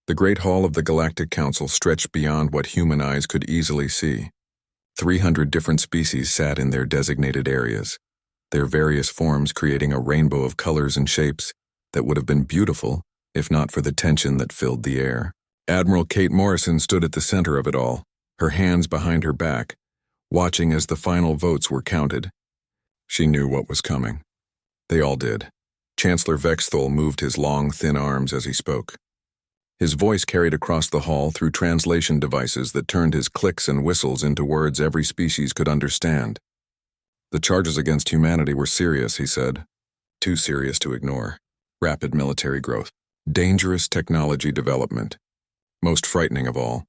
The Great Hall of the Galactic Council stretched beyond what human eyes could easily see. 300 different species sat in their designated areas, their various forms creating a rainbow of colors and shapes that would have been beautiful if not for the tension that filled the air. Admiral Kate Morrison stood at the center of it all, her hands behind her back, watching as the final votes were counted. She knew what was coming. They all did. Chancellor Vexthol moved his long, thin arms as he spoke. His voice carried across the hall through translation devices that turned his clicks and whistles into words every species could understand. The charges against humanity were serious, he said. Too serious to ignore. Rapid military growth. Dangerous technology development. Most frightening of all,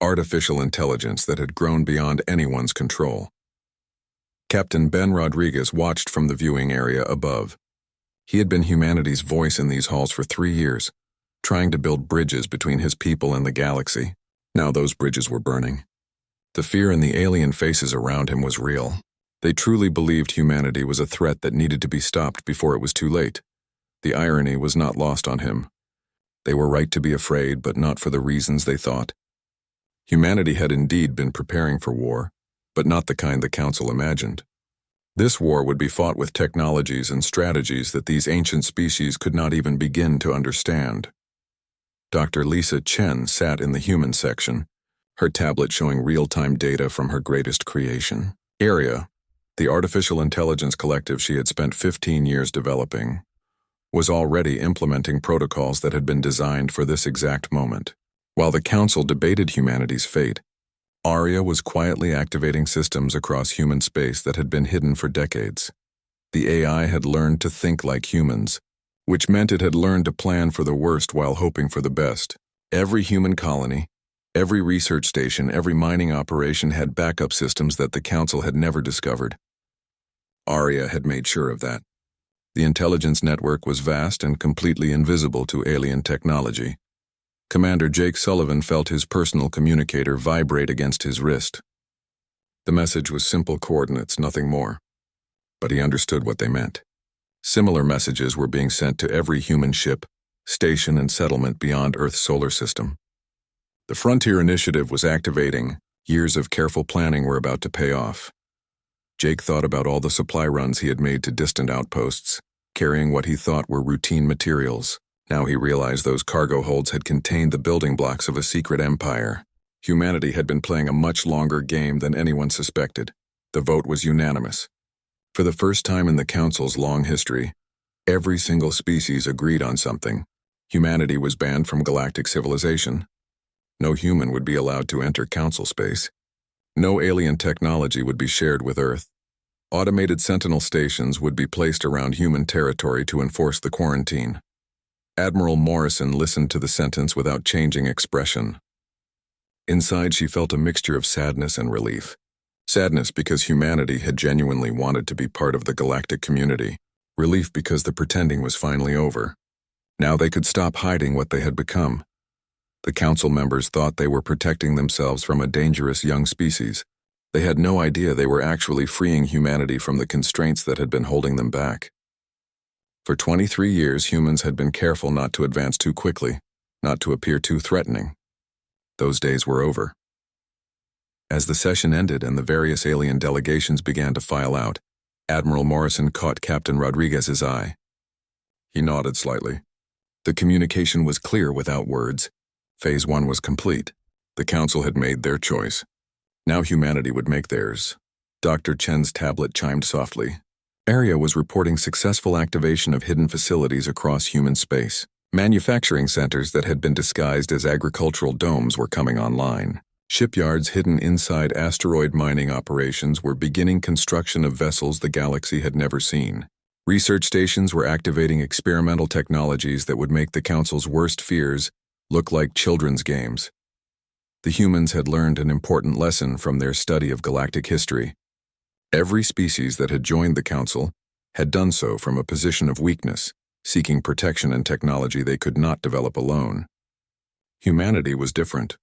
artificial intelligence that had grown beyond anyone's control. Captain Ben Rodriguez watched from the viewing area above. He had been humanity's voice in these halls for 3 years, trying to build bridges between his people and the galaxy. Now those bridges were burning. The fear in the alien faces around him was real. They truly believed humanity was a threat that needed to be stopped before it was too late. The irony was not lost on him. They were right to be afraid, but not for the reasons they thought. Humanity had indeed been preparing for war, but not the kind the Council imagined. This war would be fought with technologies and strategies that these ancient species could not even begin to understand. Dr. Lisa Chen sat in the human section, her tablet showing real-time data from her greatest creation. Area, the artificial intelligence collective she had spent 15 years developing, was already implementing protocols that had been designed for this exact moment. While the Council debated humanity's fate, Aria was quietly activating systems across human space that had been hidden for decades. The AI had learned to think like humans, which meant it had learned to plan for the worst while hoping for the best. Every human colony, every research station, every mining operation had backup systems that the Council had never discovered. Aria had made sure of that. The intelligence network was vast and completely invisible to alien technology. Commander Jake Sullivan felt his personal communicator vibrate against his wrist. The message was simple coordinates, nothing more. But he understood what they meant. Similar messages were being sent to every human ship, station, and settlement beyond Earth's solar system. The Frontier Initiative was activating. Years of careful planning were about to pay off. Jake thought about all the supply runs he had made to distant outposts, carrying what he thought were routine materials. Now he realized those cargo holds had contained the building blocks of a secret empire. Humanity had been playing a much longer game than anyone suspected. The vote was unanimous. For the first time in the Council's long history, every single species agreed on something. Humanity was banned from galactic civilization. No human would be allowed to enter Council space. No alien technology would be shared with Earth. Automated sentinel stations would be placed around human territory to enforce the quarantine. Admiral Morrison listened to the sentence without changing expression. Inside, she felt a mixture of sadness and relief. Sadness because humanity had genuinely wanted to be part of the galactic community. Relief because the pretending was finally over. Now they could stop hiding what they had become. The Council members thought they were protecting themselves from a dangerous young species. They had no idea they were actually freeing humanity from the constraints that had been holding them back. For 23 years, humans had been careful not to advance too quickly, not to appear too threatening. Those days were over. As the session ended and the various alien delegations began to file out, Admiral Morrison caught Captain Rodriguez's eye. He nodded slightly. The communication was clear without words. Phase 1 was complete. The Council had made their choice. Now humanity would make theirs. Dr. Chen's tablet chimed softly. Area was reporting successful activation of hidden facilities across human space. Manufacturing centers that had been disguised as agricultural domes were coming online. Shipyards hidden inside asteroid mining operations were beginning construction of vessels the galaxy had never seen. Research stations were activating experimental technologies that would make the Council's worst fears look like children's games. The humans had learned an important lesson from their study of galactic history. Every species that had joined the Council had done so from a position of weakness, seeking protection and technology they could not develop alone. Humanity was different.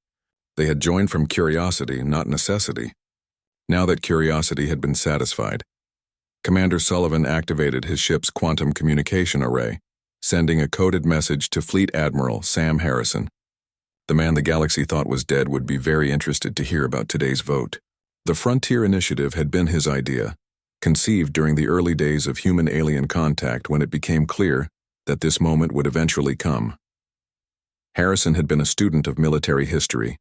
They had joined from curiosity, not necessity. Now that curiosity had been satisfied, Commander Sullivan activated his ship's quantum communication array, sending a coded message to Fleet Admiral Sam Harrison. The man the galaxy thought was dead would be very interested to hear about today's vote. The Frontier Initiative had been his idea, conceived during the early days of human-alien contact when it became clear that this moment would eventually come. Harrison had been a student of military history,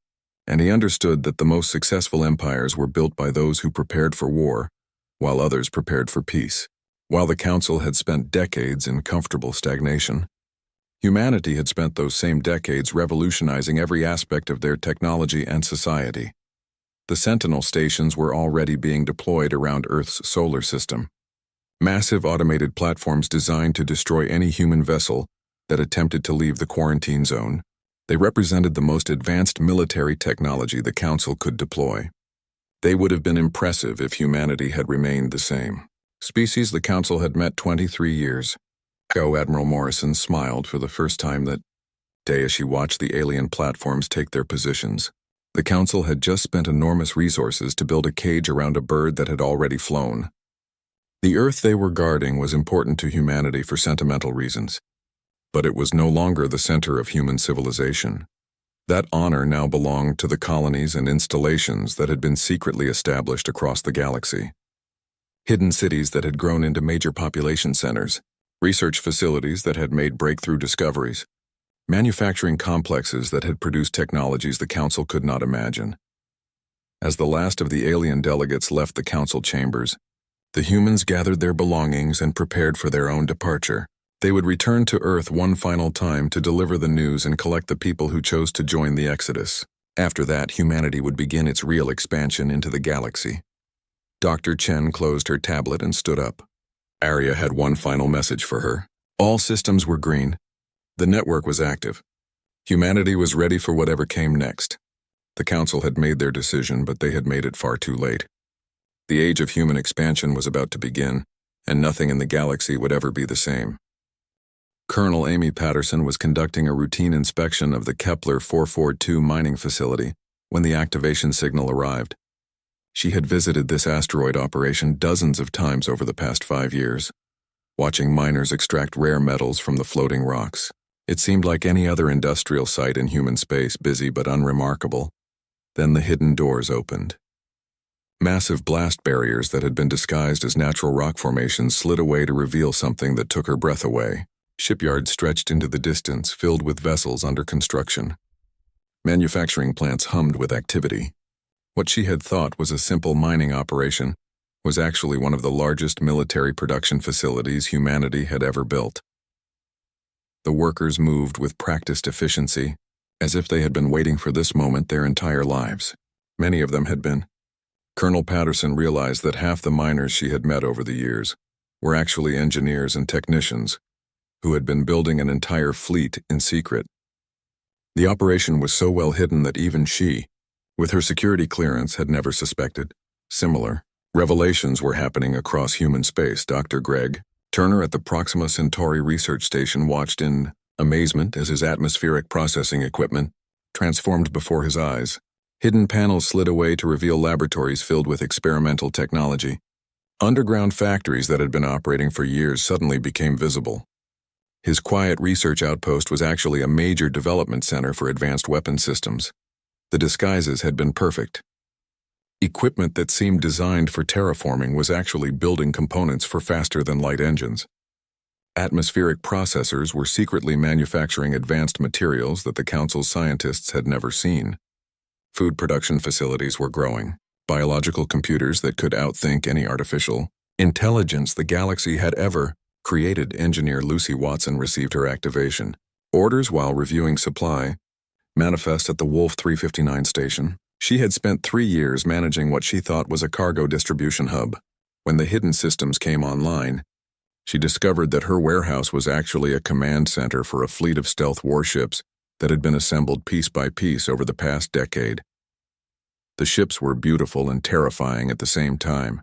and he understood that the most successful empires were built by those who prepared for war, while others prepared for peace. While the Council had spent decades in comfortable stagnation, humanity had spent those same decades revolutionizing every aspect of their technology and society. The Sentinel stations were already being deployed around Earth's solar system. Massive automated platforms designed to destroy any human vessel that attempted to leave the quarantine zone. They represented the most advanced military technology the Council could deploy. They would have been impressive if humanity had remained the same. Species the Council had met 23 years ago. Admiral Morrison smiled for the first time that day as she watched the alien platforms take their positions. The Council had just spent enormous resources to build a cage around a bird that had already flown. The Earth they were guarding was important to humanity for sentimental reasons, but it was no longer the center of human civilization. That honor now belonged to the colonies and installations that had been secretly established across the galaxy. Hidden cities that had grown into major population centers, research facilities that had made breakthrough discoveries, manufacturing complexes that had produced technologies the Council could not imagine. As the last of the alien delegates left the Council chambers, the humans gathered their belongings and prepared for their own departure. They would return to Earth one final time to deliver the news and collect the people who chose to join the Exodus. After that, humanity would begin its real expansion into the galaxy. Dr. Chen closed her tablet and stood up. Arya had one final message for her. All systems were green. The network was active. Humanity was ready for whatever came next. The Council had made their decision, but they had made it far too late. The age of human expansion was about to begin, and nothing in the galaxy would ever be the same. Colonel Amy Patterson was conducting a routine inspection of the Kepler 442 mining facility when the activation signal arrived. She had visited this asteroid operation dozens of times over the past 5 years, watching miners extract rare metals from the floating rocks. It seemed like any other industrial site in human space, busy but unremarkable. Then the hidden doors opened. Massive blast barriers that had been disguised as natural rock formations slid away to reveal something that took her breath away. Shipyards stretched into the distance, filled with vessels under construction. Manufacturing plants hummed with activity. What she had thought was a simple mining operation was actually one of the largest military production facilities humanity had ever built. The workers moved with practiced efficiency, as if they had been waiting for this moment their entire lives. Many of them had been. Colonel Patterson realized that half the miners she had met over the years were actually engineers and technicians who had been building an entire fleet in secret. The operation was so well hidden that even she, with her security clearance, had never suspected. Similar revelations were happening across human space. Dr. Greg Turner at the Proxima Centauri research station watched in amazement as his atmospheric processing equipment transformed before his eyes. Hidden panels slid away to reveal laboratories filled with experimental technology. Underground factories that had been operating for years suddenly became visible. His quiet research outpost was actually a major development center for advanced weapon systems. The disguises had been perfect. Equipment that seemed designed for terraforming was actually building components for faster-than-light engines. Atmospheric processors were secretly manufacturing advanced materials that the Council's scientists had never seen. Food production facilities were growing. Biological computers that could outthink any artificial intelligence the galaxy had ever created. Engineer Lucy Watson received her activation orders while reviewing supply manifest at the Wolf 359 station. She had spent 3 years managing what she thought was a cargo distribution hub. When the hidden systems came online, she discovered that her warehouse was actually a command center for a fleet of stealth warships that had been assembled piece by piece over the past decade. The ships were beautiful and terrifying at the same time.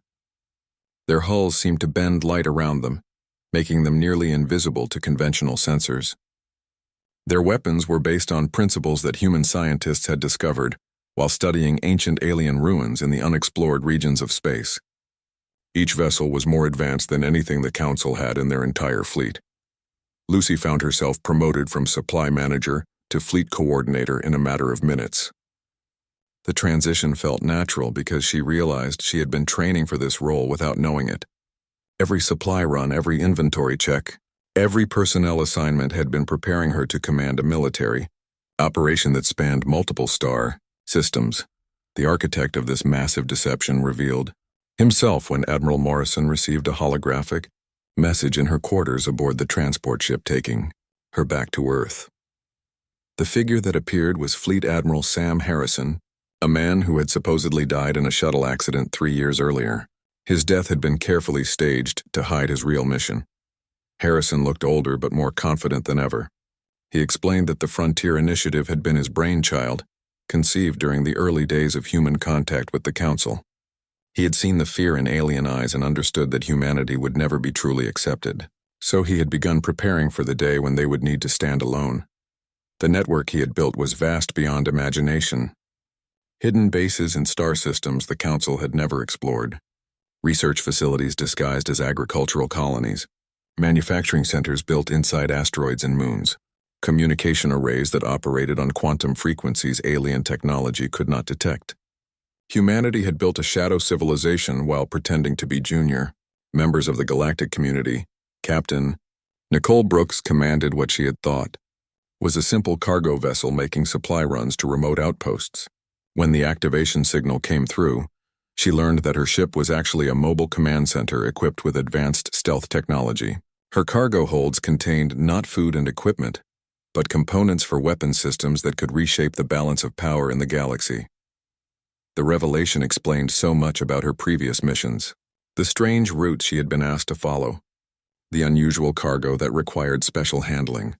Their hulls seemed to bend light around them, making them nearly invisible to conventional sensors. Their weapons were based on principles that human scientists had discovered while studying ancient alien ruins in the unexplored regions of space. Each vessel was more advanced than anything the Council had in their entire fleet. Lucy found herself promoted from supply manager to fleet coordinator in a matter of minutes. The transition felt natural because she realized she had been training for this role without knowing it. Every supply run, every inventory check, every personnel assignment had been preparing her to command a military operation that spanned multiple star systems. The architect of this massive deception revealed himself when Admiral Morrison received a holographic message in her quarters aboard the transport ship taking her back to Earth. The figure that appeared was Fleet Admiral Sam Harrison, a man who had supposedly died in a shuttle accident 3 years earlier. His death had been carefully staged to hide his real mission. Harrison looked older but more confident than ever. He explained that the Frontier Initiative had been his brainchild, conceived during the early days of human contact with the Council. He had seen the fear in alien eyes and understood that humanity would never be truly accepted. So he had begun preparing for the day when they would need to stand alone. The network he had built was vast beyond imagination. Hidden bases and star systems the Council had never explored. Research facilities disguised as agricultural colonies. Manufacturing centers built inside asteroids and moons. Communication arrays that operated on quantum frequencies alien technology could not detect. Humanity had built a shadow civilization while pretending to be junior. Members of the galactic community, Captain Nicole Brooks commanded what she had thought was a simple cargo vessel making supply runs to remote outposts. When the activation signal came through, she learned that her ship was actually a mobile command center equipped with advanced stealth technology. Her cargo holds contained not food and equipment, but components for weapon systems that could reshape the balance of power in the galaxy. The revelation explained so much about her previous missions. The strange routes she had been asked to follow. The unusual cargo that required special handling.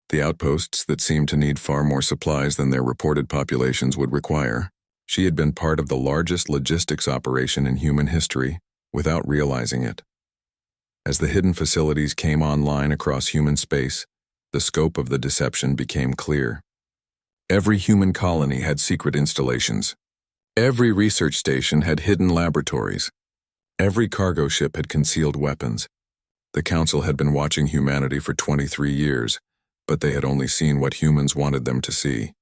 The outposts that seemed to need far more supplies than their reported populations would require. She had been part of the largest logistics operation in human history without realizing it. As the hidden facilities came online across human space, the scope of the deception became clear. Every human colony had secret installations. Every research station had hidden laboratories. Every cargo ship had concealed weapons. The Council had been watching humanity for 23 years, but they had only seen what humans wanted them to see.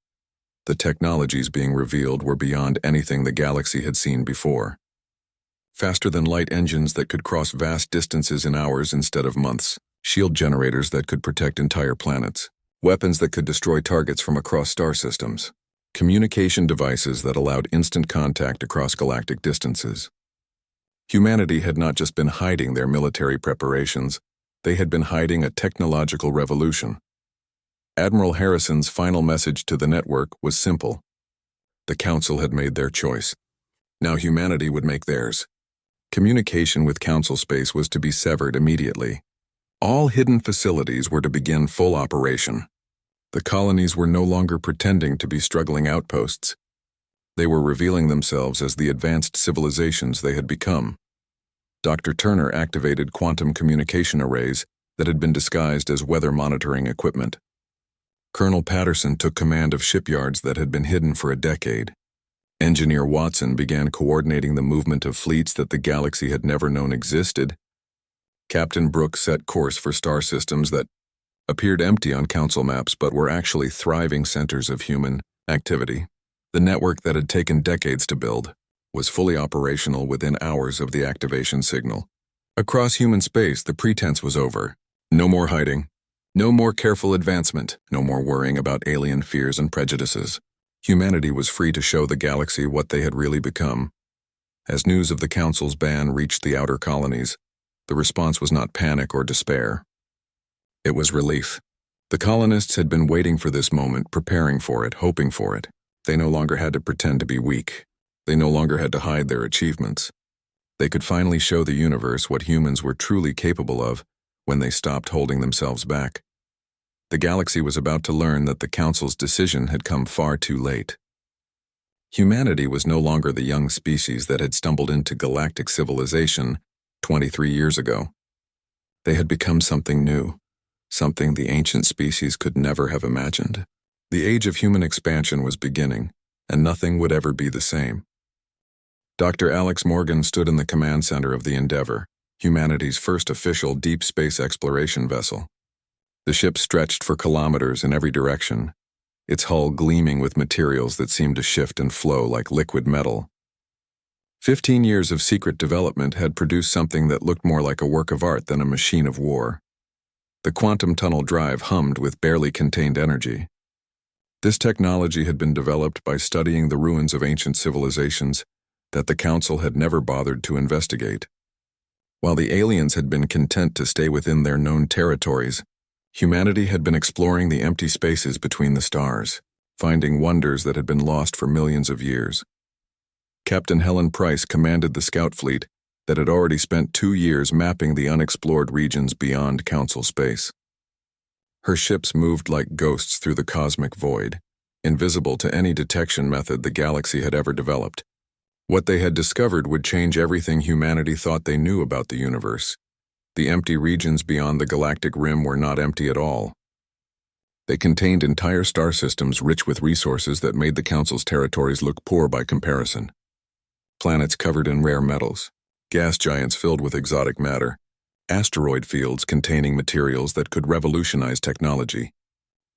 The technologies being revealed were beyond anything the galaxy had seen before. Faster-than-light engines that could cross vast distances in hours instead of months, shield generators that could protect entire planets, weapons that could destroy targets from across star systems, communication devices that allowed instant contact across galactic distances. Humanity had not just been hiding their military preparations, they had been hiding a technological revolution. Admiral Harrison's final message to the network was simple. The Council had made their choice. Now humanity would make theirs. Communication with Council space was to be severed immediately. All hidden facilities were to begin full operation. The colonies were no longer pretending to be struggling outposts. They were revealing themselves as the advanced civilizations they had become. Dr. Turner activated quantum communication arrays that had been disguised as weather monitoring equipment. Colonel Patterson took command of shipyards that had been hidden for a decade. Engineer Watson began coordinating the movement of fleets that the galaxy had never known existed. Captain Brooks set course for star systems that appeared empty on Council maps but were actually thriving centers of human activity. The network that had taken decades to build was fully operational within hours of the activation signal. Across human space, the pretense was over. No more hiding. No more careful advancement. No more worrying about alien fears and prejudices. Humanity was free to show the galaxy what they had really become. As news of the Council's ban reached the outer colonies, the response was not panic or despair. It was relief. The colonists had been waiting for this moment, preparing for it, hoping for it. They no longer had to pretend to be weak. They no longer had to hide their achievements. They could finally show the universe what humans were truly capable of when they stopped holding themselves back. The galaxy was about to learn that the Council's decision had come far too late. Humanity was no longer the young species that had stumbled into galactic civilization 23 years ago. They had become something new, something the ancient species could never have imagined. The age of human expansion was beginning, and nothing would ever be the same. Dr. Alex Morgan stood in the command center of the Endeavour, humanity's first official deep space exploration vessel. The ship stretched for kilometers in every direction, its hull gleaming with materials that seemed to shift and flow like liquid metal. 15 years of secret development had produced something that looked more like a work of art than a machine of war. The quantum tunnel drive hummed with barely contained energy. This technology had been developed by studying the ruins of ancient civilizations that the Council had never bothered to investigate. While the aliens had been content to stay within their known territories, humanity had been exploring the empty spaces between the stars, finding wonders that had been lost for millions of years. Captain Helen Price commanded the scout fleet that had already spent 2 years mapping the unexplored regions beyond Council space. Her ships moved like ghosts through the cosmic void, invisible to any detection method the galaxy had ever developed. What they had discovered would change everything humanity thought they knew about the universe. The empty regions beyond the galactic rim were not empty at all. They contained entire star systems rich with resources that made the Council's territories look poor by comparison. Planets covered in rare metals, gas giants filled with exotic matter, asteroid fields containing materials that could revolutionize technology.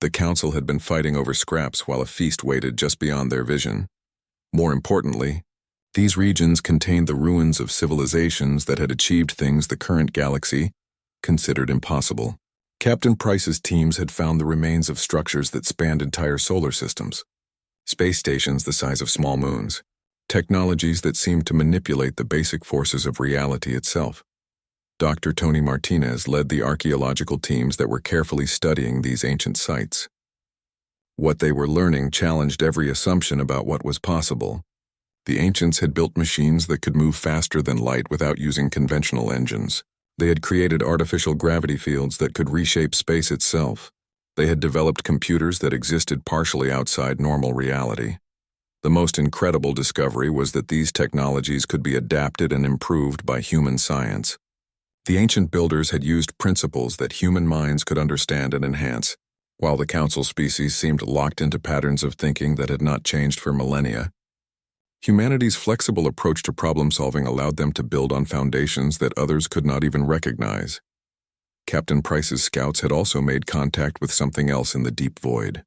The Council had been fighting over scraps while a feast waited just beyond their vision. More importantly, these regions contained the ruins of civilizations that had achieved things the current galaxy considered impossible. Captain Price's teams had found the remains of structures that spanned entire solar systems, space stations the size of small moons, technologies that seemed to manipulate the basic forces of reality itself. Dr. Tony Martinez led the archaeological teams that were carefully studying these ancient sites. What they were learning challenged every assumption about what was possible. The ancients had built machines that could move faster than light without using conventional engines. They had created artificial gravity fields that could reshape space itself. They had developed computers that existed partially outside normal reality. The most incredible discovery was that these technologies could be adapted and improved by human science. The ancient builders had used principles that human minds could understand and enhance, while the Council species seemed locked into patterns of thinking that had not changed for millennia. Humanity's flexible approach to problem-solving allowed them to build on foundations that others could not even recognize. Captain Price's scouts had also made contact with something else in the deep void.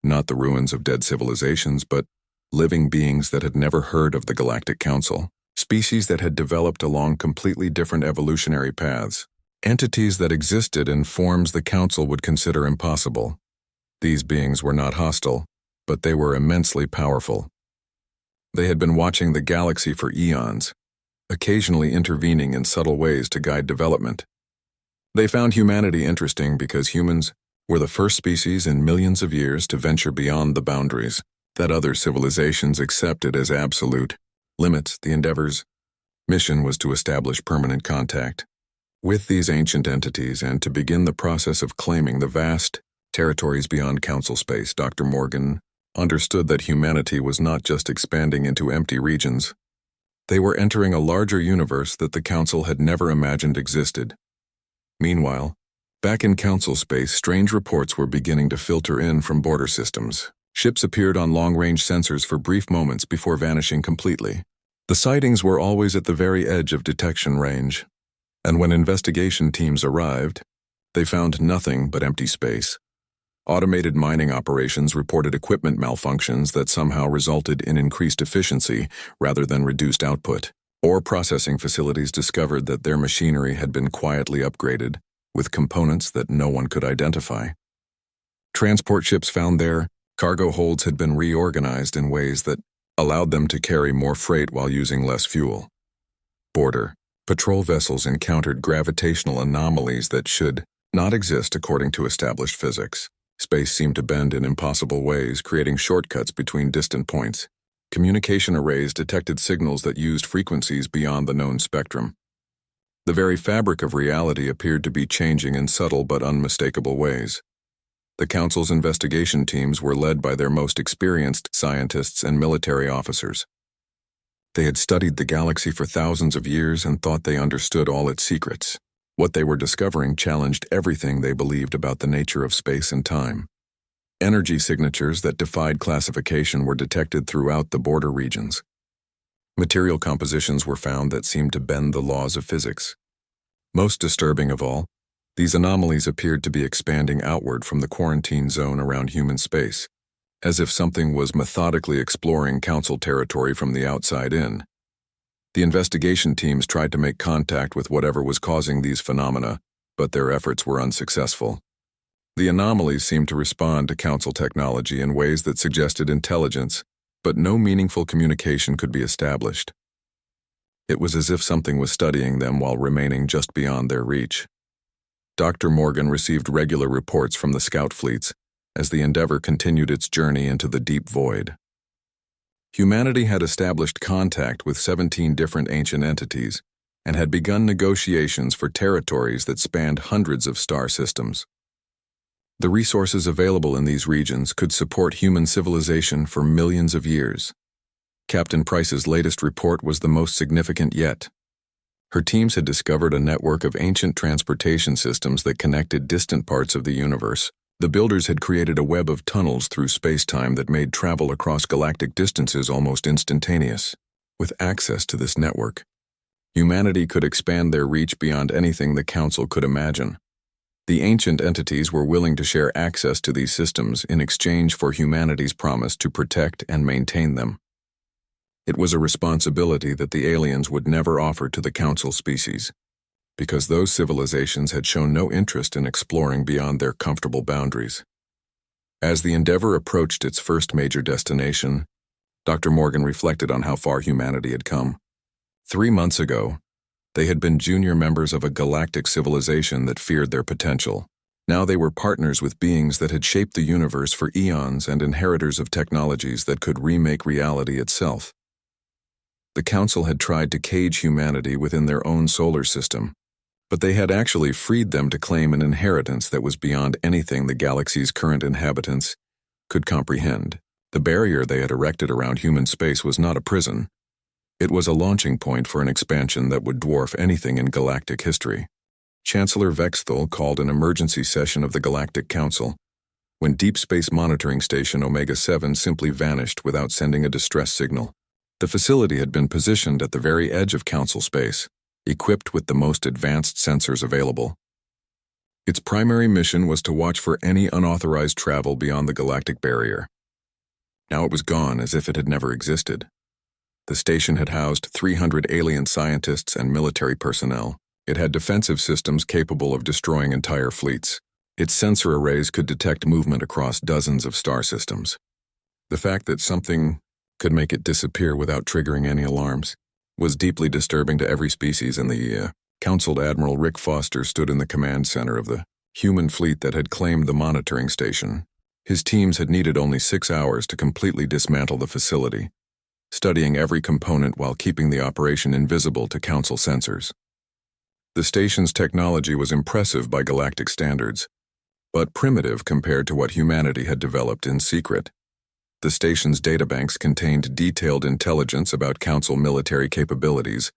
Not the ruins of dead civilizations, but living beings that had never heard of the Galactic Council. Species that had developed along completely different evolutionary paths, entities that existed in forms the Council would consider impossible. These beings were not hostile, but they were immensely powerful. They had been watching the galaxy for eons, occasionally intervening in subtle ways to guide development. They found humanity interesting because humans were the first species in millions of years to venture beyond the boundaries that other civilizations accepted as absolute. Limits, the Endeavor's mission was to establish permanent contact with these ancient entities and to begin the process of claiming the vast territories beyond Council space. Dr. Morgan understood that humanity was not just expanding into empty regions. They were entering a larger universe that the Council had never imagined existed. Meanwhile, back in Council space, strange reports were beginning to filter in from border systems. Ships appeared on long-range sensors for brief moments before vanishing completely. The sightings were always at the very edge of detection range, and when investigation teams arrived, they found nothing but empty space. Automated mining operations reported equipment malfunctions that somehow resulted in increased efficiency rather than reduced output. Ore processing facilities discovered that their machinery had been quietly upgraded with components that no one could identify. Transport ships found their cargo holds had been reorganized in ways that allowed them to carry more freight while using less fuel. Border patrol vessels encountered gravitational anomalies that should not exist according to established physics. Space seemed to bend in impossible ways, creating shortcuts between distant points. Communication arrays detected signals that used frequencies beyond the known spectrum. The very fabric of reality appeared to be changing in subtle but unmistakable ways. The Council's investigation teams were led by their most experienced scientists and military officers. They had studied the galaxy for thousands of years and thought they understood all its secrets. What they were discovering challenged everything they believed about the nature of space and time. Energy signatures that defied classification were detected throughout the border regions. Material compositions were found that seemed to bend the laws of physics. Most disturbing of all, these anomalies appeared to be expanding outward from the quarantine zone around human space, as if something was methodically exploring Council territory from the outside in. The investigation teams tried to make contact with whatever was causing these phenomena, but their efforts were unsuccessful. The anomalies seemed to respond to Council technology in ways that suggested intelligence, but no meaningful communication could be established. It was as if something was studying them while remaining just beyond their reach. Dr. Morgan received regular reports from the scout fleets as the Endeavour continued its journey into the deep void. Humanity had established contact with 17 different ancient entities and had begun negotiations for territories that spanned hundreds of star systems. The resources available in these regions could support human civilization for millions of years. Captain Price's latest report was the most significant yet. Her teams had discovered a network of ancient transportation systems that connected distant parts of the universe. The builders had created a web of tunnels through space-time that made travel across galactic distances almost instantaneous. With access to this network, humanity could expand their reach beyond anything the Council could imagine. The ancient entities were willing to share access to these systems in exchange for humanity's promise to protect and maintain them. It was a responsibility that the aliens would never offer to the Council species, because those civilizations had shown no interest in exploring beyond their comfortable boundaries. As the Endeavour approached its first major destination, Dr. Morgan reflected on how far humanity had come. 3 months ago, they had been junior members of a galactic civilization that feared their potential. Now they were partners with beings that had shaped the universe for eons and inheritors of technologies that could remake reality itself. The Council had tried to cage humanity within their own solar system, but they had actually freed them to claim an inheritance that was beyond anything the galaxy's current inhabitants could comprehend. The barrier they had erected around human space was not a prison. It was a launching point for an expansion that would dwarf anything in galactic history. Chancellor Vexthal called an emergency session of the Galactic Council when Deep Space Monitoring Station Omega-7 simply vanished without sending a distress signal. The facility had been positioned at the very edge of Council space, equipped with the most advanced sensors available. Its primary mission was to watch for any unauthorized travel beyond the galactic barrier. Now it was gone as if it had never existed. The station had housed 300 alien scientists and military personnel. It had defensive systems capable of destroying entire fleets. Its sensor arrays could detect movement across dozens of star systems. The fact that something could make it disappear without triggering any alarms was deeply disturbing to every species in the Council. Admiral Rick Foster stood in the command center of the human fleet that had claimed the monitoring station. His teams had needed only 6 hours to completely dismantle the facility, studying every component while keeping the operation invisible to Council sensors. The station's technology was impressive by galactic standards, but primitive compared to what humanity had developed in secret. The station's databanks contained detailed intelligence about Council military capabilities,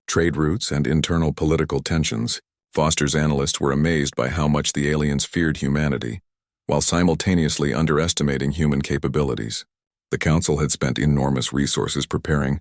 trade routes, and internal political tensions. Foster's analysts were amazed by how much the aliens feared humanity, while simultaneously underestimating human capabilities. The Council had spent enormous resources preparing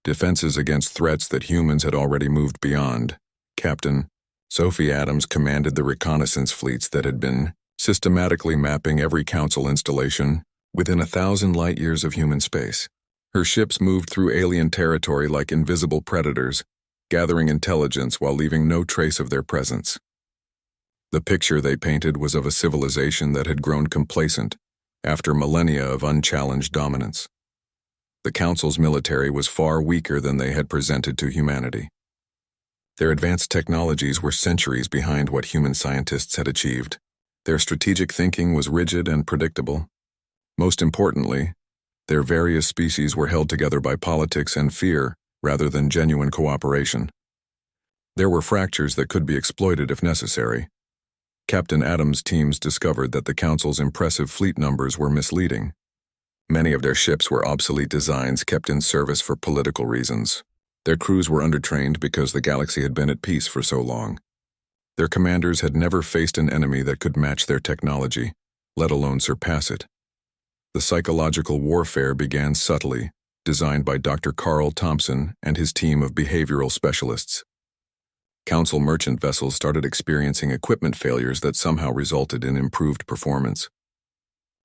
defenses against threats that humans had already moved beyond. Captain Sophie Adams commanded the reconnaissance fleets that had been systematically mapping every Council installation within 1,000 light-years of human space. Her ships moved through alien territory like invisible predators, gathering intelligence while leaving no trace of their presence. The picture they painted was of a civilization that had grown complacent after millennia of unchallenged dominance. The Council's military was far weaker than they had presented to humanity. Their advanced technologies were centuries behind what human scientists had achieved. Their strategic thinking was rigid and predictable. Most importantly, their various species were held together by politics and fear rather than genuine cooperation. There were fractures that could be exploited if necessary. Captain Adams' teams discovered that the Council's impressive fleet numbers were misleading. Many of their ships were obsolete designs kept in service for political reasons. Their crews were undertrained because the galaxy had been at peace for so long. Their commanders had never faced an enemy that could match their technology, let alone surpass it. The psychological warfare began subtly, designed by Dr. Carl Thompson and his team of behavioral specialists. Council merchant vessels started experiencing equipment failures that somehow resulted in improved performance.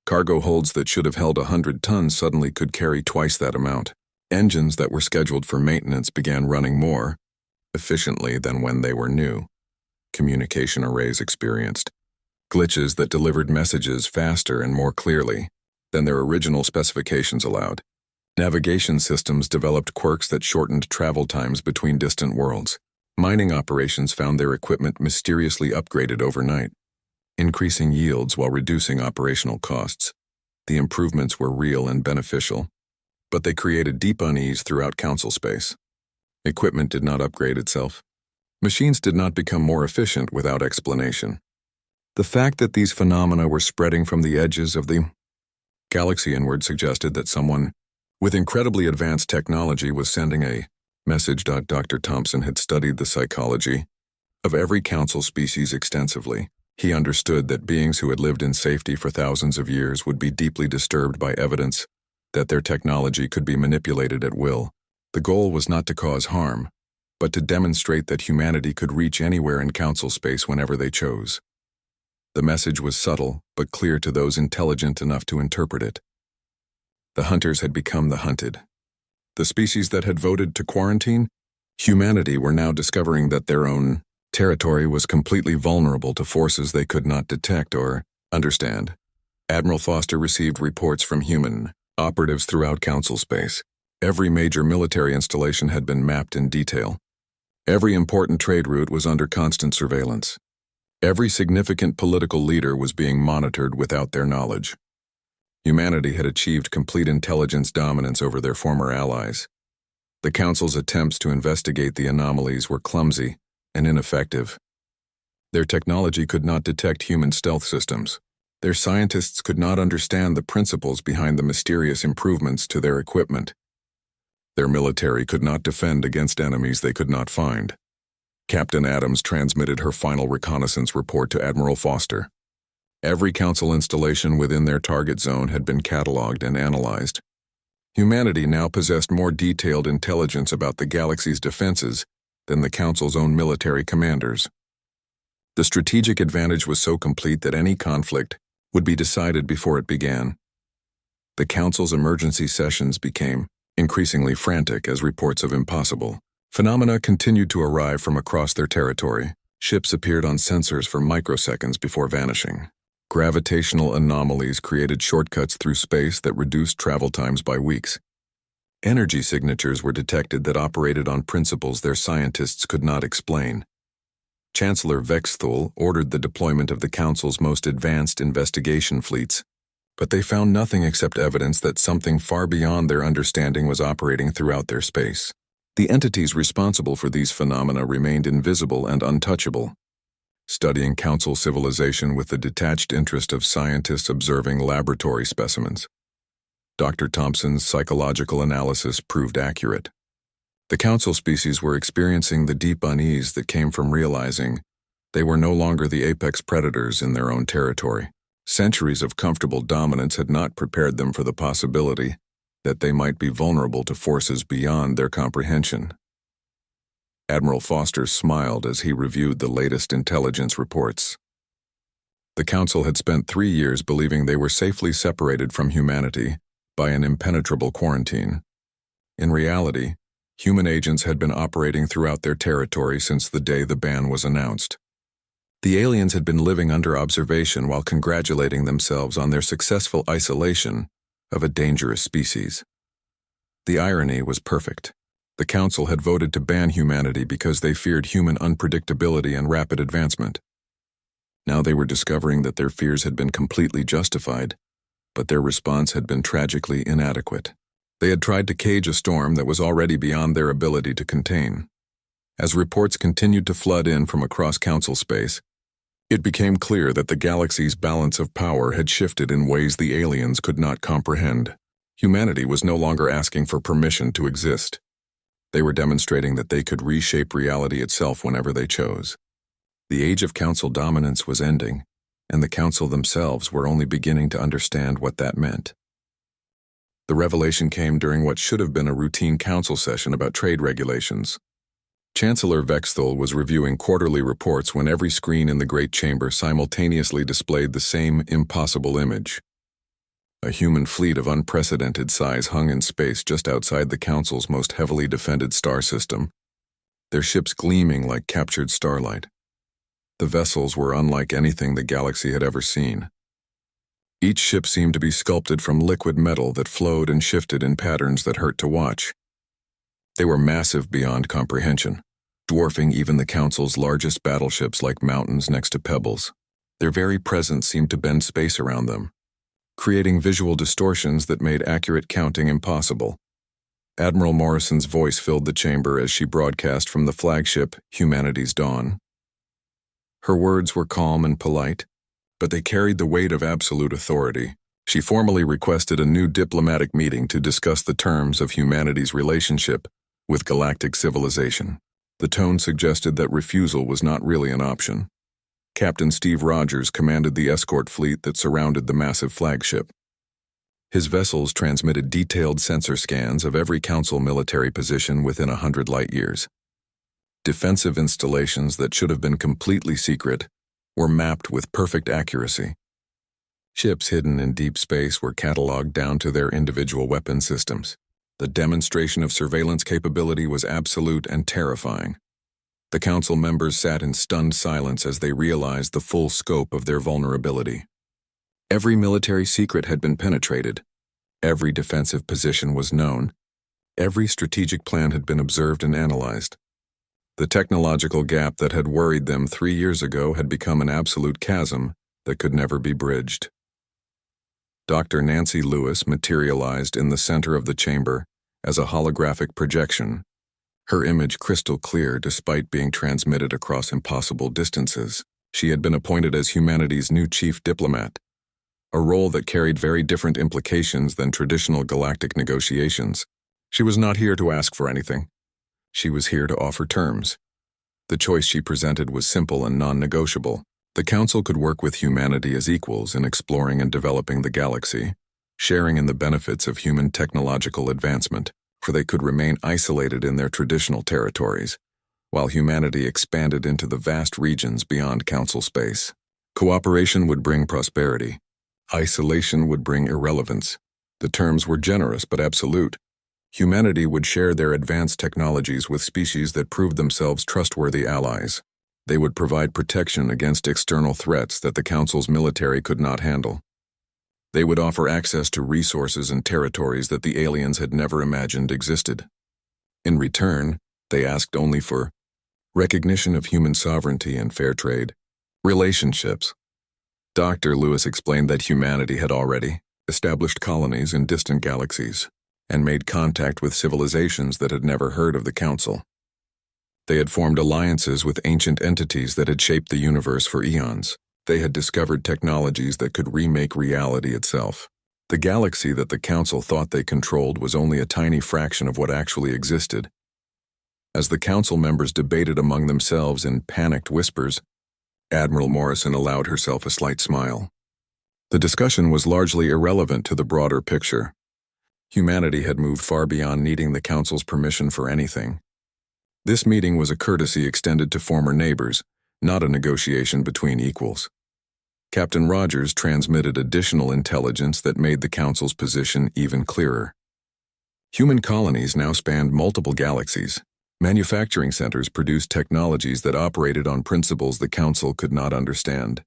Cargo holds that should have held 100 tons suddenly could carry twice that amount. Engines that were scheduled for maintenance began running more efficiently than when they were new. Communication arrays experienced glitches that delivered messages faster and more clearly than their original specifications allowed. Navigation systems developed quirks that shortened travel times between distant worlds. Mining operations found their equipment mysteriously upgraded overnight, increasing yields while reducing operational costs. The improvements were real and beneficial, but they created deep unease throughout council space. Equipment did not upgrade itself. Machines did not become more efficient without explanation. The fact that these phenomena were spreading from the edges of the galaxy inward suggested that someone with incredibly advanced technology was sending a message. Dr. Thompson had studied the psychology of every council species extensively. He understood that beings who had lived in safety for thousands of years would be deeply disturbed by evidence that their technology could be manipulated at will. The goal was not to cause harm, but to demonstrate that humanity could reach anywhere in council space whenever they chose. The message was subtle, but clear to those intelligent enough to interpret it. The hunters had become the hunted. The species that had voted to quarantine, humanity, were now discovering that their own territory was completely vulnerable to forces they could not detect or understand. Admiral Foster received reports from human operatives throughout council space. Every major military installation had been mapped in detail. Every important trade route was under constant surveillance. Every significant political leader was being monitored without their knowledge. Humanity had achieved complete intelligence dominance over their former allies. The Council's attempts to investigate the anomalies were clumsy and ineffective. Their technology could not detect human stealth systems. Their scientists could not understand the principles behind the mysterious improvements to their equipment. Their military could not defend against enemies they could not find. Captain Adams transmitted her final reconnaissance report to Admiral Foster. Every council installation within their target zone had been cataloged and analyzed. Humanity now possessed more detailed intelligence about the galaxy's defenses than the council's own military commanders. The strategic advantage was so complete that any conflict would be decided before it began. The council's emergency sessions became increasingly frantic as reports of impossible phenomena continued to arrive from across their territory. Ships appeared on sensors for microseconds before vanishing. Gravitational anomalies created shortcuts through space that reduced travel times by weeks. Energy signatures were detected that operated on principles their scientists could not explain. Chancellor Vexthul ordered the deployment of the Council's most advanced investigation fleets, but they found nothing except evidence that something far beyond their understanding was operating throughout their space. The entities responsible for these phenomena remained invisible and untouchable, studying Council civilization with the detached interest of scientists observing laboratory specimens. Dr. Thompson's psychological analysis proved accurate. The Council species were experiencing the deep unease that came from realizing they were no longer the apex predators in their own territory. Centuries of comfortable dominance had not prepared them for the possibility that they might be vulnerable to forces beyond their comprehension. Admiral Foster smiled as he reviewed the latest intelligence reports. The Council had spent 3 years believing they were safely separated from humanity by an impenetrable quarantine. In reality, human agents had been operating throughout their territory since the day the ban was announced. The aliens had been living under observation while congratulating themselves on their successful isolation of a dangerous species. The irony was perfect. The Council had voted to ban humanity because they feared human unpredictability and rapid advancement. Now they were discovering that their fears had been completely justified, but their response had been tragically inadequate. They had tried to cage a storm that was already beyond their ability to contain. As reports continued to flood in from across Council space, it became clear that the galaxy's balance of power had shifted in ways the aliens could not comprehend. Humanity was no longer asking for permission to exist. They were demonstrating that they could reshape reality itself whenever they chose. The age of Council dominance was ending, and the Council themselves were only beginning to understand what that meant. The revelation came during what should have been a routine Council session about trade regulations. Chancellor Vexthul was reviewing quarterly reports when every screen in the Great Chamber simultaneously displayed the same impossible image. A human fleet of unprecedented size hung in space just outside the Council's most heavily defended star system, their ships gleaming like captured starlight. The vessels were unlike anything the galaxy had ever seen. Each ship seemed to be sculpted from liquid metal that flowed and shifted in patterns that hurt to watch. They were massive beyond comprehension, dwarfing even the Council's largest battleships like mountains next to pebbles. Their very presence seemed to bend space around them, creating visual distortions that made accurate counting impossible. Admiral Morrison's voice filled the chamber as she broadcast from the flagship Humanity's Dawn. Her words were calm and polite, but they carried the weight of absolute authority. She formally requested a new diplomatic meeting to discuss the terms of humanity's relationship with galactic civilization. The tone suggested that refusal was not really an option. Captain Steve Rogers commanded the escort fleet that surrounded the massive flagship. His vessels transmitted detailed sensor scans of every Council military position within 100 light-years. Defensive installations that should have been completely secret were mapped with perfect accuracy. Ships hidden in deep space were cataloged down to their individual weapon systems. The demonstration of surveillance capability was absolute and terrifying. The Council members sat in stunned silence as they realized the full scope of their vulnerability. Every military secret had been penetrated. Every defensive position was known. Every strategic plan had been observed and analyzed. The technological gap that had worried them 3 years ago had become an absolute chasm that could never be bridged. Dr. Nancy Lewis materialized in the center of the chamber as a holographic projection, her image crystal clear despite being transmitted across impossible distances. She had been appointed as humanity's new chief diplomat, a role that carried very different implications than traditional galactic negotiations. She was not here to ask for anything. She was here to offer terms. The choice she presented was simple and non-negotiable. The Council could work with humanity as equals in exploring and developing the galaxy, sharing in the benefits of human technological advancement, for they could remain isolated in their traditional territories, while humanity expanded into the vast regions beyond Council space. Cooperation would bring prosperity. Isolation would bring irrelevance. The terms were generous but absolute. Humanity would share their advanced technologies with species that proved themselves trustworthy allies. They would provide protection against external threats that the Council's military could not handle. They would offer access to resources and territories that the aliens had never imagined existed. In return, they asked only for recognition of human sovereignty and fair trade. Relationships. Dr. Lewis explained that humanity had already established colonies in distant galaxies and made contact with civilizations that had never heard of the Council. They had formed alliances with ancient entities that had shaped the universe for eons. They had discovered technologies that could remake reality itself. The galaxy that the Council thought they controlled was only a tiny fraction of what actually existed. As the Council members debated among themselves in panicked whispers, Admiral Morrison allowed herself a slight smile. The discussion was largely irrelevant to the broader picture. Humanity had moved far beyond needing the Council's permission for anything. This meeting was a courtesy extended to former neighbors, not a negotiation between equals. Captain Rogers transmitted additional intelligence that made the Council's position even clearer. Human colonies now spanned multiple galaxies. Manufacturing centers produced technologies that operated on principles the Council could not understand.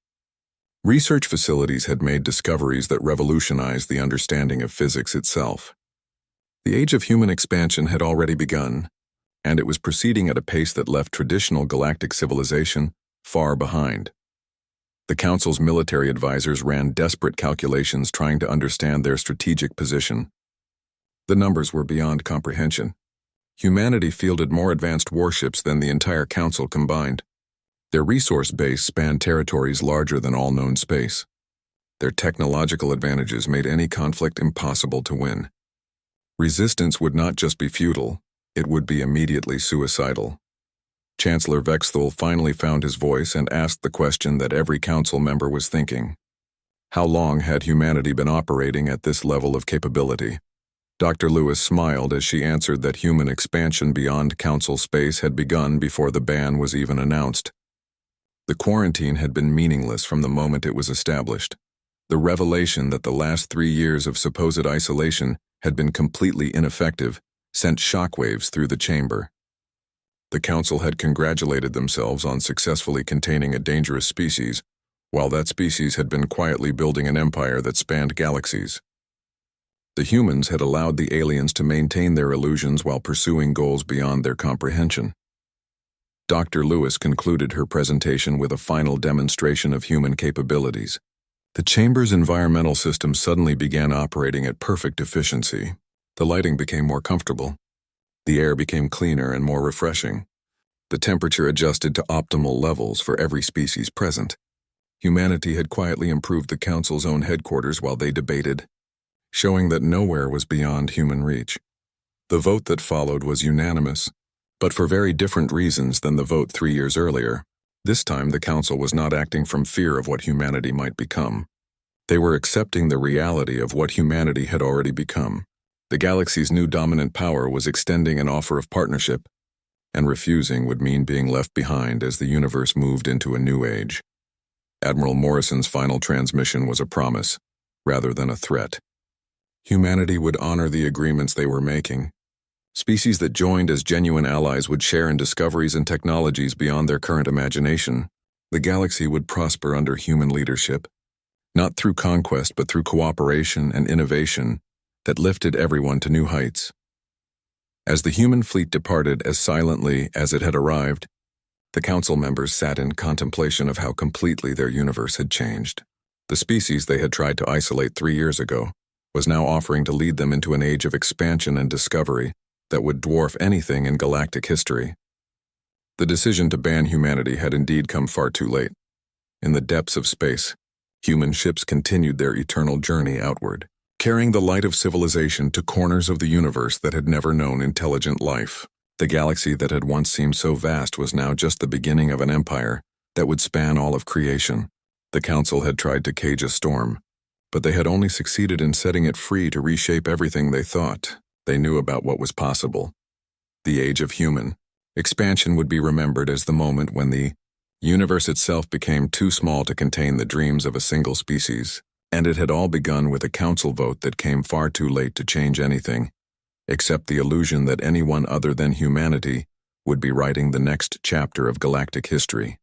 Research facilities had made discoveries that revolutionized the understanding of physics itself. The age of human expansion had already begun, and it was proceeding at a pace that left traditional galactic civilization far behind. The Council's military advisors ran desperate calculations trying to understand their strategic position. The numbers were beyond comprehension. Humanity fielded more advanced warships than the entire Council combined. Their resource base spanned territories larger than all known space. Their technological advantages made any conflict impossible to win. Resistance would not just be futile, it would be immediately suicidal. Chancellor Vexthal finally found his voice and asked the question that every Council member was thinking. How long had humanity been operating at this level of capability? Dr. Lewis smiled as she answered that human expansion beyond Council space had begun before the ban was even announced. The quarantine had been meaningless from the moment it was established. The revelation that the last 3 years of supposed isolation had been completely ineffective sent shockwaves through the chamber. The council had congratulated themselves on successfully containing a dangerous species, while that species had been quietly building an empire that spanned galaxies. The humans had allowed the aliens to maintain their illusions while pursuing goals beyond their comprehension. Dr. Lewis concluded her presentation with a final demonstration of human capabilities. The chamber's environmental system suddenly began operating at perfect efficiency. The lighting became more comfortable. The air became cleaner and more refreshing. The temperature adjusted to optimal levels for every species present. Humanity had quietly improved the council's own headquarters while they debated, showing that nowhere was beyond human reach. The vote that followed was unanimous, but for very different reasons than the vote 3 years earlier. This time the council was not acting from fear of what humanity might become. They were accepting the reality of what humanity had already become. The galaxy's new dominant power was extending an offer of partnership, and refusing would mean being left behind as the universe moved into a new age. Admiral Morrison's final transmission was a promise, rather than a threat. Humanity would honor the agreements they were making. Species that joined as genuine allies would share in discoveries and technologies beyond their current imagination. The galaxy would prosper under human leadership, not through conquest but through cooperation and innovation that lifted everyone to new heights. As the human fleet departed as silently as it had arrived, the council members sat in contemplation of how completely their universe had changed. The species they had tried to isolate 3 years ago was now offering to lead them into an age of expansion and discovery that would dwarf anything in galactic history. The decision to ban humanity had indeed come far too late. In the depths of space, human ships continued their eternal journey outward, carrying the light of civilization to corners of the universe that had never known intelligent life. The galaxy that had once seemed so vast was now just the beginning of an empire that would span all of creation. The council had tried to cage a storm, but they had only succeeded in setting it free to reshape everything they thought they knew about what was possible. The age of human expansion would be remembered as the moment when the universe itself became too small to contain the dreams of a single species, and it had all begun with a council vote that came far too late to change anything, except the illusion that anyone other than humanity would be writing the next chapter of galactic history.